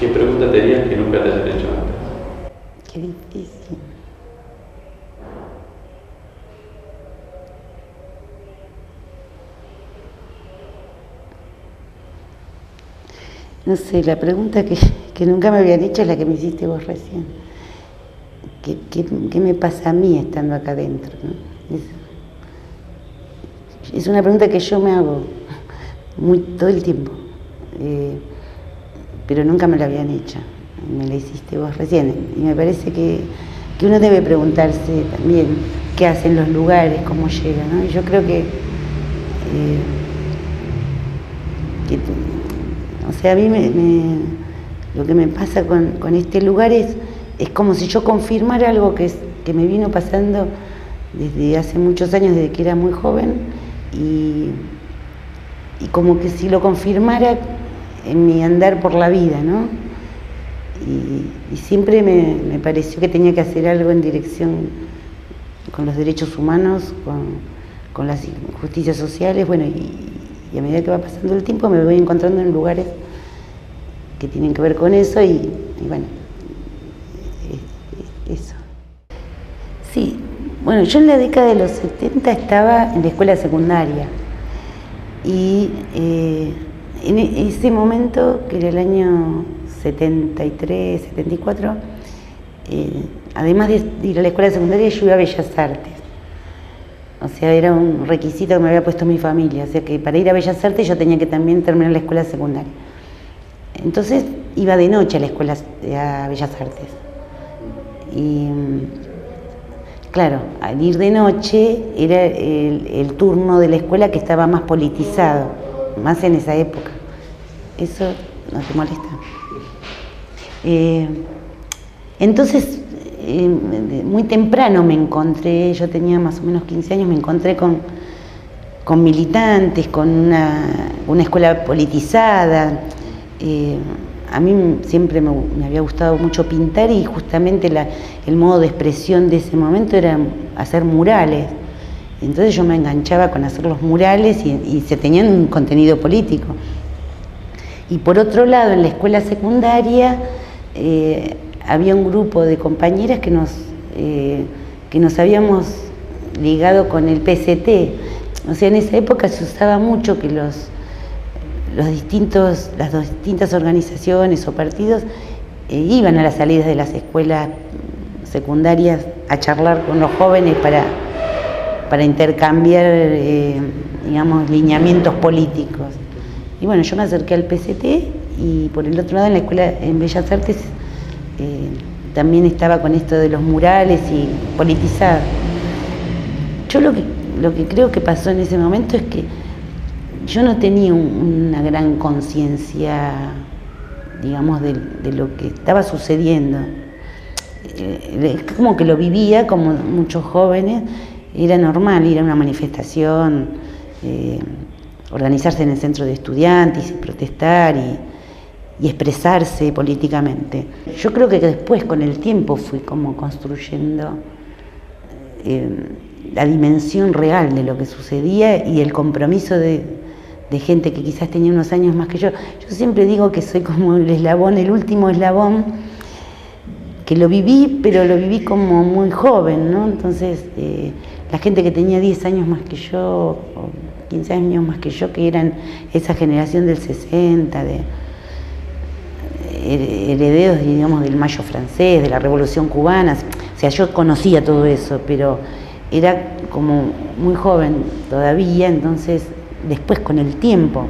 ¿Qué pregunta te harías que nunca te hayan hecho antes? Qué difícil. No sé, la pregunta que nunca me habían hecho es la que me hiciste vos recién. ¿Qué me pasa a mí estando acá adentro, ¿no? Es una pregunta que yo me hago todo el tiempo, pero nunca me la habían hecho. Me la hiciste vos recién. Y me parece que uno debe preguntarse también qué hacen los lugares, cómo llegan, ¿no? Y yo creo que o sea, a mí lo que me pasa con este lugar es como si yo confirmara algo que me vino pasando desde hace muchos años, desde que era muy joven, y como que si lo confirmara en mi andar por la vida, ¿no? Y siempre me pareció que tenía que hacer algo en dirección con los derechos humanos, con las injusticias sociales, bueno, y a medida que va pasando el tiempo me voy encontrando en lugares que tienen que ver con eso y bueno, eso. Sí, bueno, yo en la década de los 70 estaba en la escuela secundaria y en ese momento, que era el año 73, 74, además de ir a la escuela secundaria, yo iba a Bellas Artes. O sea, era un requisito que me había puesto mi familia, o sea que para ir a Bellas Artes yo tenía que también terminar la escuela secundaria. Entonces iba de noche a la escuela, a Bellas Artes. Y claro, al ir de noche era el turno de la escuela que estaba más politizado, más en esa época. ¿Eso no te molesta? Entonces, muy temprano me encontré, yo tenía más o menos 15 años, me encontré con militantes, con una escuela politizada. A mí siempre me había gustado mucho pintar y justamente el modo de expresión de ese momento era hacer murales. Entonces yo me enganchaba con hacer los murales y se tenían un contenido político. Y por otro lado, en la escuela secundaria había un grupo de compañeras que nos habíamos ligado con el PCT. O sea, en esa época se usaba mucho que las distintas organizaciones o partidos iban a las salidas de las escuelas secundarias a charlar con los jóvenes para intercambiar, digamos, lineamientos políticos. Y bueno, yo me acerqué al PCT y por el otro lado en la escuela, en Bellas Artes, también estaba con esto de los murales y politizar. Yo lo que creo que pasó en ese momento es que yo no tenía una gran conciencia, digamos, de lo que estaba sucediendo. Es como que lo vivía como muchos jóvenes, era normal ir a una manifestación, organizarse en el centro de estudiantes y protestar y expresarse políticamente. Yo creo que después, con el tiempo, fui como construyendo la dimensión real de lo que sucedía y el compromiso de gente que quizás tenía unos años más que yo. Yo siempre digo que soy como el último eslabón, que lo viví, pero lo viví como muy joven, ¿no? Entonces, la gente que tenía 10 años más que yo, o 15 años más que yo, que eran esa generación del 60, herederos, digamos, del Mayo francés, de la Revolución cubana. O sea, yo conocía todo eso, pero era como muy joven todavía, entonces después con el tiempo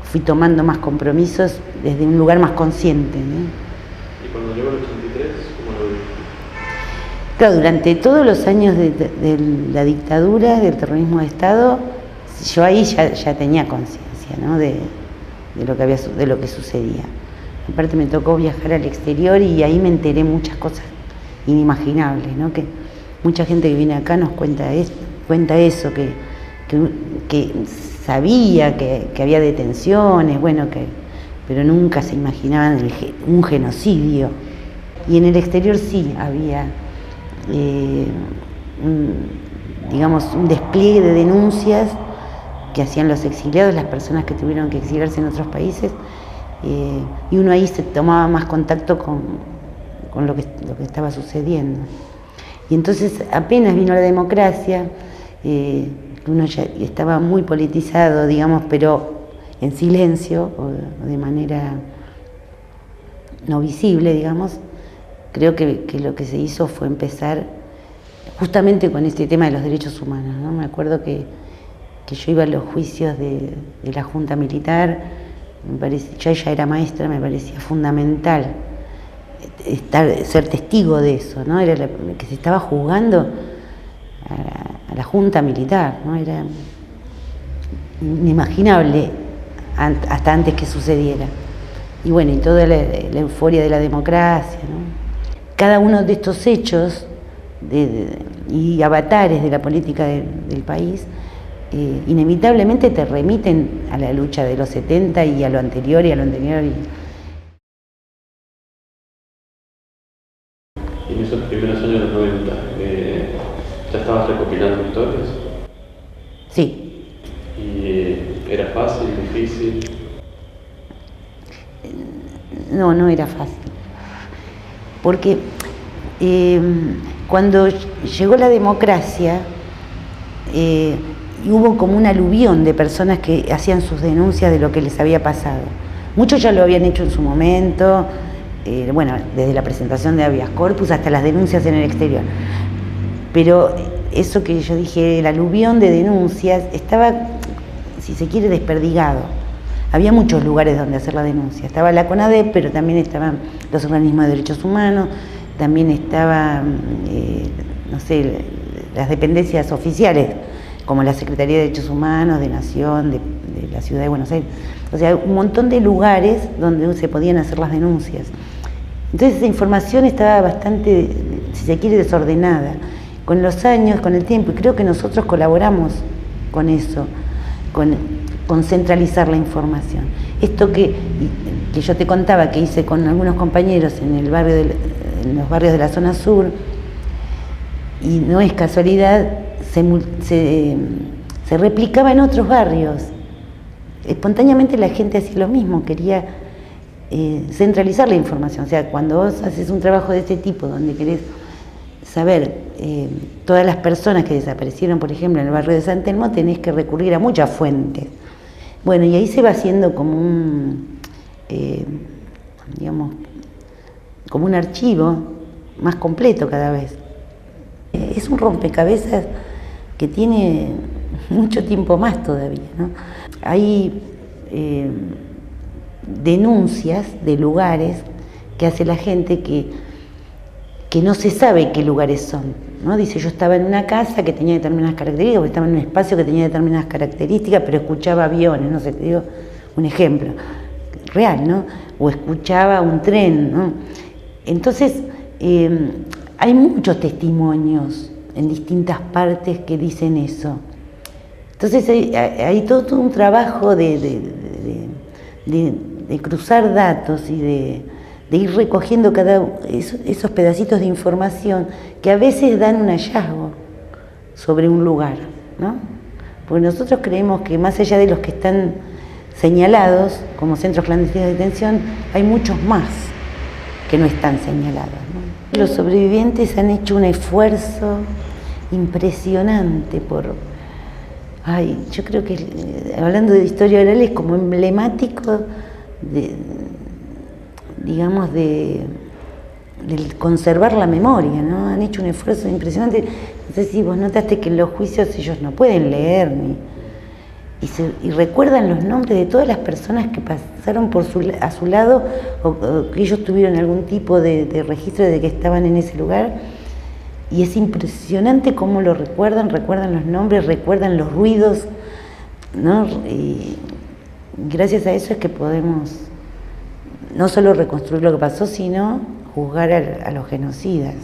fui tomando más compromisos desde un lugar más consciente, ¿no? ¿Y cuando llegó el 83, cómo lo viste? Claro, durante todos los años de la dictadura, del terrorismo de Estado, yo ahí ya tenía conciencia, ¿no? de lo que sucedía. Aparte me tocó viajar al exterior y ahí me enteré muchas cosas inimaginables, ¿no? Que mucha gente que viene acá nos cuenta eso, que sabía que había detenciones, bueno, pero nunca se imaginaban un genocidio. Y en el exterior sí había, un despliegue de denuncias que hacían los exiliados, las personas que tuvieron que exiliarse en otros países, y uno ahí se tomaba más contacto con lo que estaba sucediendo. Y entonces apenas vino la democracia, uno ya estaba muy politizado, digamos, pero en silencio o de manera no visible, digamos. Creo que lo que se hizo fue empezar justamente con este tema de los derechos humanos, ¿no? Me acuerdo que yo iba a los juicios de la Junta Militar, yo ya era maestra, me parecía fundamental ser testigo de eso, ¿no? Era que se estaba juzgando a la Junta Militar, ¿no? Era inimaginable hasta antes que sucediera. Y bueno, y toda la euforia de la democracia, ¿no? Cada uno de estos hechos y avatares de la política del país inevitablemente te remiten a la lucha de los 70 y a lo anterior y a lo anterior. Y en esos primeros años de los 90, ¿ya estabas recopilando historias? Sí. ¿Y era fácil, difícil? No era fácil. Porque cuando llegó la democracia, hubo como un aluvión de personas que hacían sus denuncias de lo que les había pasado. Muchos ya lo habían hecho en su momento, bueno, desde la presentación de habeas corpus hasta las denuncias en el exterior. Pero eso que yo dije, el aluvión de denuncias, estaba, si se quiere, desperdigado. Había muchos lugares donde hacer la denuncia. Estaba la CONADEP, pero también estaban los organismos de derechos humanos, también estaban, no sé, las dependencias oficiales, como la Secretaría de Derechos Humanos, de Nación, de la Ciudad de Buenos Aires. O sea, un montón de lugares donde se podían hacer las denuncias. Entonces esa información estaba bastante, si se quiere, desordenada. Con los años, con el tiempo, y creo que nosotros colaboramos con eso, con centralizar la información. Esto que yo te contaba, que hice con algunos compañeros en los barrios de la zona sur, y no es casualidad, se replicaba en otros barrios. Espontáneamente la gente hacía lo mismo, quería centralizar la información. O sea, cuando vos haces un trabajo de este tipo, donde querés saber todas las personas que desaparecieron, por ejemplo, en el barrio de San Telmo, tenés que recurrir a muchas fuentes. Bueno, y ahí se va haciendo como digamos, como un archivo más completo cada vez. Es un rompecabezas que tiene mucho tiempo más todavía, ¿no? Hay denuncias de lugares que hace la gente que no se sabe qué lugares son, ¿no? Dice, yo estaba en una casa que tenía determinadas características, o estaba en un espacio que tenía determinadas características, pero escuchaba aviones, no sé, te digo un ejemplo real, ¿no? O escuchaba un tren, ¿no? Entonces, hay muchos testimonios en distintas partes que dicen eso. Entonces hay todo un trabajo de cruzar datos y de ir recogiendo esos pedacitos de información que a veces dan un hallazgo sobre un lugar, ¿no? Porque nosotros creemos que más allá de los que están señalados como centros clandestinos de detención, hay muchos más que no están señalados, ¿no? Los sobrevivientes han hecho un esfuerzo impresionante yo creo que, hablando de historia oral, es como emblemático digamos, de conservar la memoria, ¿no? Han hecho un esfuerzo impresionante. No sé si vos notaste que en los juicios ellos no pueden leer y recuerdan los nombres de todas las personas que pasaron a su lado o que ellos tuvieron algún tipo de registro de que estaban en ese lugar. Y es impresionante cómo lo recuerdan los nombres, recuerdan los ruidos, ¿no? Y gracias a eso es que podemos no solo reconstruir lo que pasó, sino juzgar a los genocidas.